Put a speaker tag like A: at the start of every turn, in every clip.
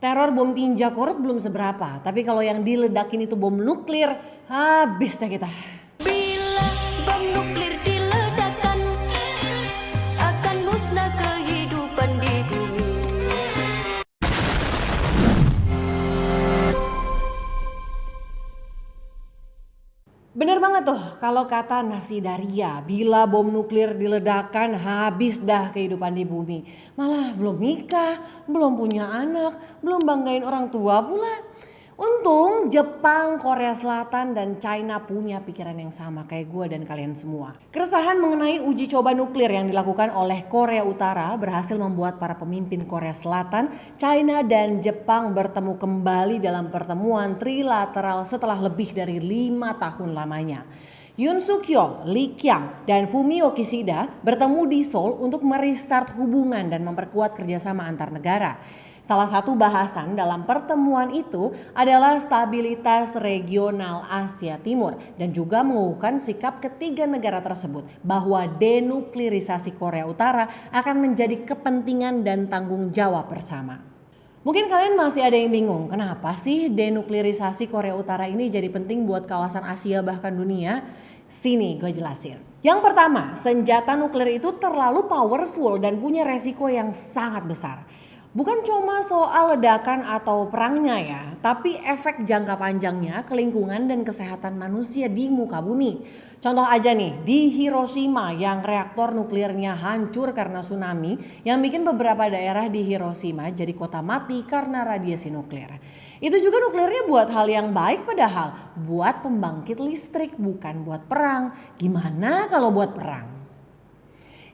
A: Teror bom tinja korut belum seberapa, tapi kalau yang diledakin itu bom nuklir, habis deh kita.
B: Bila bom nuklir diledakkan, akan musnah kehidupan di bumi.
A: Bener banget tuh kalau kata Nasi Daria, bila bom nuklir diledakkan habis dah kehidupan di bumi. Malah belum nikah, belum punya anak, belum banggain orang tua pula. Untung Jepang, Korea Selatan dan China punya pikiran yang sama kayak gue dan kalian semua. Keresahan mengenai uji coba nuklir yang dilakukan oleh Korea Utara berhasil membuat para pemimpin Korea Selatan, China dan Jepang bertemu kembali dalam pertemuan trilateral setelah lebih dari 5 tahun lamanya. Yoon Suk Yeol, Lee Kyang, dan Fumio Kishida bertemu di Seoul untuk merestart hubungan dan memperkuat kerjasama antar negara. Salah satu bahasan dalam pertemuan itu adalah stabilitas regional Asia Timur dan juga mengukuhkan sikap ketiga negara tersebut bahwa denuklirisasi Korea Utara akan menjadi kepentingan dan tanggung jawab bersama. Mungkin kalian masih ada yang bingung, kenapa sih denuklirisasi Korea Utara ini jadi penting buat kawasan Asia bahkan dunia? Sini gue jelasin. Yang pertama, senjata nuklir itu terlalu powerful dan punya resiko yang sangat besar. Bukan cuma soal ledakan atau perangnya ya, tapi efek jangka panjangnya ke lingkungan dan kesehatan manusia di muka bumi. Contoh aja nih, di Hiroshima yang reaktor nuklirnya hancur karena tsunami yang bikin beberapa daerah di Hiroshima jadi kota mati karena radiasi nuklir. Itu juga nuklirnya buat hal yang baik padahal, buat pembangkit listrik bukan buat perang. Gimana kalau buat perang?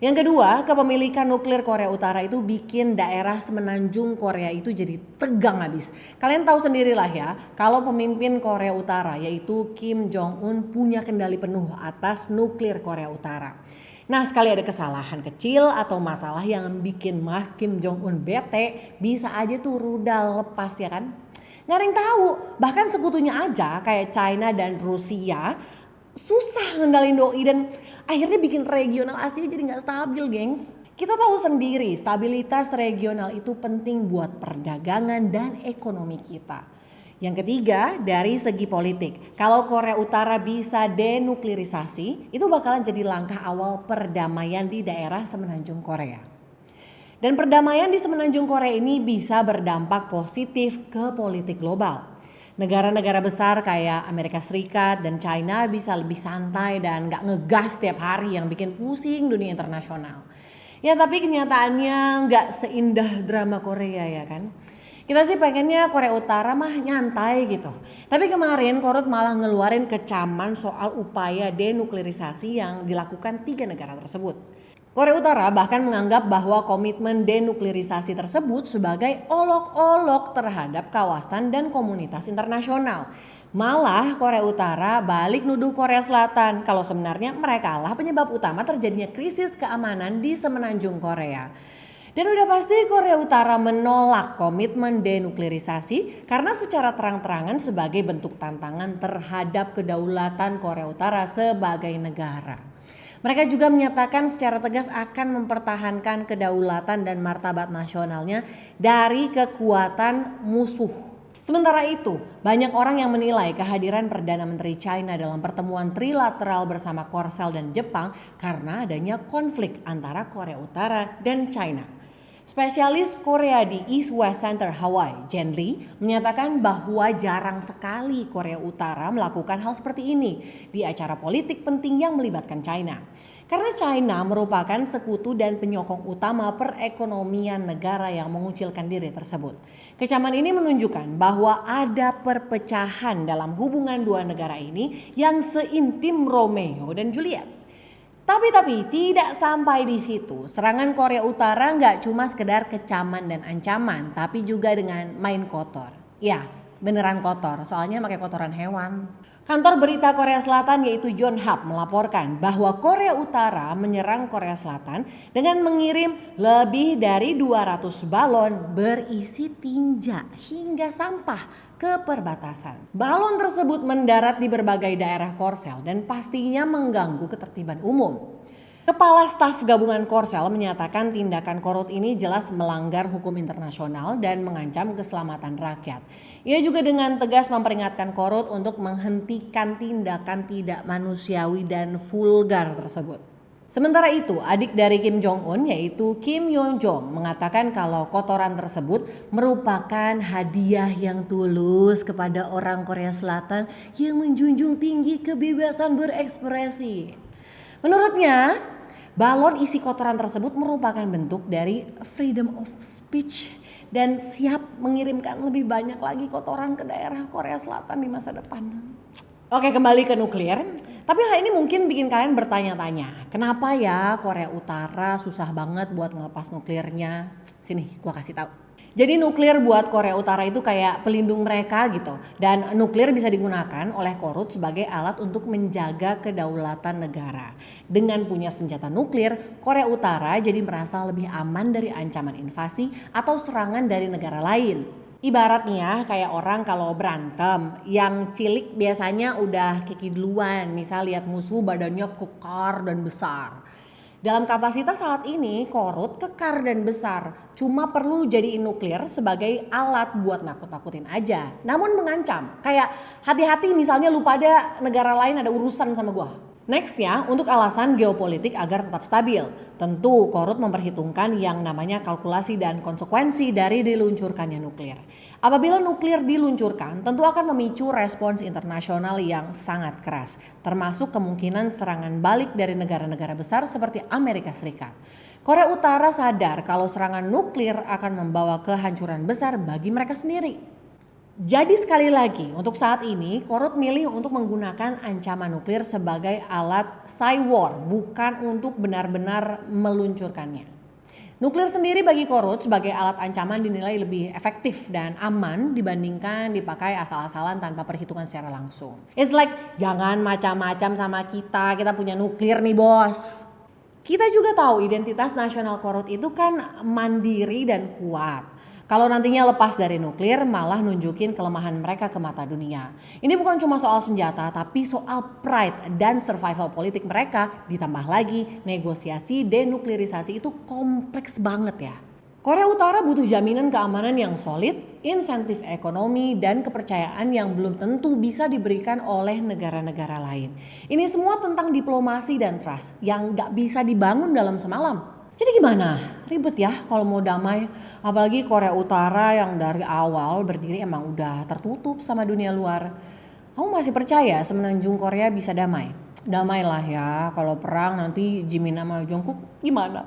A: Yang kedua, kepemilikan nuklir Korea Utara itu bikin daerah semenanjung Korea itu jadi tegang habis. Kalian tahu sendirilah ya, kalau pemimpin Korea Utara yaitu Kim Jong Un punya kendali penuh atas nuklir Korea Utara. Nah, sekali ada kesalahan kecil atau masalah yang bikin Mas Kim Jong Un bete, bisa aja tuh rudal lepas ya kan? Nggak ada yang tahu, bahkan sekutunya aja kayak China dan Rusia susah ngendalin doi dan akhirnya bikin regional Asia jadi gak stabil, gengs. Kita tahu sendiri stabilitas regional itu penting buat perdagangan dan ekonomi kita. Yang ketiga, dari segi politik, kalau Korea Utara bisa denuklirisasi, itu bakalan jadi langkah awal perdamaian di daerah semenanjung Korea. Dan perdamaian di semenanjung Korea ini bisa berdampak positif ke politik global. Negara-negara besar kayak Amerika Serikat dan China bisa lebih santai dan gak ngegas tiap hari yang bikin pusing dunia internasional. Ya tapi kenyataannya gak seindah drama Korea ya kan. Kita sih pengennya Korea Utara mah nyantai gitu. Tapi kemarin Korut malah ngeluarin kecaman soal upaya denuklirisasi yang dilakukan 3 negara tersebut. Korea Utara bahkan menganggap bahwa komitmen denuklirisasi tersebut sebagai olok-olok terhadap kawasan dan komunitas internasional. Malah Korea Utara balik nuduh Korea Selatan kalau sebenarnya mereka lah penyebab utama terjadinya krisis keamanan di semenanjung Korea. Dan udah pasti Korea Utara menolak komitmen denuklirisasi karena secara terang-terangan sebagai bentuk tantangan terhadap kedaulatan Korea Utara sebagai negara. Mereka juga menyatakan secara tegas akan mempertahankan kedaulatan dan martabat nasionalnya dari kekuatan musuh. Sementara itu, banyak orang yang menilai kehadiran Perdana Menteri China dalam pertemuan trilateral bersama Korsel dan Jepang karena adanya konflik antara Korea Utara dan China. Spesialis Korea di East West Center Hawaii, Jen Lee, menyatakan bahwa jarang sekali Korea Utara melakukan hal seperti ini di acara politik penting yang melibatkan China. Karena China merupakan sekutu dan penyokong utama perekonomian negara yang mengucilkan diri tersebut. Kecaman ini menunjukkan bahwa ada perpecahan dalam hubungan dua negara ini yang seintim Romeo dan Juliet. Tapi tidak sampai di situ. Serangan Korea Utara nggak cuma sekedar kecaman dan ancaman, tapi juga dengan main kotor. Ya, beneran kotor, soalnya pakai kotoran hewan. Kantor berita Korea Selatan yaitu Yonhap melaporkan bahwa Korea Utara menyerang Korea Selatan dengan mengirim lebih dari 200 balon berisi tinja hingga sampah ke perbatasan. Balon tersebut mendarat di berbagai daerah Korsel dan pastinya mengganggu ketertiban umum. Kepala Staf Gabungan Korsel menyatakan tindakan Korut ini jelas melanggar hukum internasional dan mengancam keselamatan rakyat. Ia juga dengan tegas memperingatkan Korut untuk menghentikan tindakan tidak manusiawi dan vulgar tersebut. Sementara itu, adik dari Kim Jong-un yaitu Kim Yo-jong mengatakan kalau kotoran tersebut merupakan hadiah yang tulus kepada orang Korea Selatan yang menjunjung tinggi kebebasan berekspresi. Menurutnya, balon isi kotoran tersebut merupakan bentuk dari freedom of speech dan siap mengirimkan lebih banyak lagi kotoran ke daerah Korea Selatan di masa depan. Oke, kembali ke nuklir. Tapi hal ini mungkin bikin kalian bertanya-tanya, kenapa ya Korea Utara susah banget buat ngelepas nuklirnya? Sini, gua kasih tahu. Jadi nuklir buat Korea Utara itu kayak pelindung mereka gitu. Dan nuklir bisa digunakan oleh Korut sebagai alat untuk menjaga kedaulatan negara. Dengan punya senjata nuklir, Korea Utara jadi merasa lebih aman dari ancaman invasi atau serangan dari negara lain. Ibaratnya kayak orang kalau berantem, yang cilik biasanya udah kiki duluan, misal lihat musuh badannya kekar dan besar. Dalam kapasitas saat ini, Korut kekar dan besar, cuma perlu jadiin nuklir sebagai alat buat nakut-nakutin aja. Namun mengancam, kayak hati-hati misalnya lu pada negara lain ada urusan sama gua. Nextnya, untuk alasan geopolitik agar tetap stabil. Tentu Korut memperhitungkan yang namanya kalkulasi dan konsekuensi dari diluncurkannya nuklir. Apabila nuklir diluncurkan, tentu akan memicu respons internasional yang sangat keras, termasuk kemungkinan serangan balik dari negara-negara besar seperti Amerika Serikat. Korea Utara sadar kalau serangan nuklir akan membawa kehancuran besar bagi mereka sendiri. Jadi sekali lagi, untuk saat ini Korut milih untuk menggunakan ancaman nuklir sebagai alat cyber, bukan untuk benar-benar meluncurkannya. Nuklir sendiri bagi Korut sebagai alat ancaman dinilai lebih efektif dan aman dibandingkan dipakai asal-asalan tanpa perhitungan secara langsung. It's like, jangan macam-macam sama kita punya nuklir nih bos. Kita juga tahu identitas nasional Korut itu kan mandiri dan kuat. Kalau nantinya lepas dari nuklir malah nunjukin kelemahan mereka ke mata dunia. Ini bukan cuma soal senjata tapi soal pride dan survival politik mereka, ditambah lagi negosiasi denuklirisasi itu kompleks banget ya. Korea Utara butuh jaminan keamanan yang solid, insentif ekonomi dan kepercayaan yang belum tentu bisa diberikan oleh negara-negara lain. Ini semua tentang diplomasi dan trust yang gak bisa dibangun dalam semalam. Jadi gimana? Ribet ya kalau mau damai. Apalagi Korea Utara yang dari awal berdiri emang udah tertutup sama dunia luar. Kamu masih percaya semenanjung Korea bisa damai? Damailah ya, kalau perang nanti Jimin sama Jungkook gimana?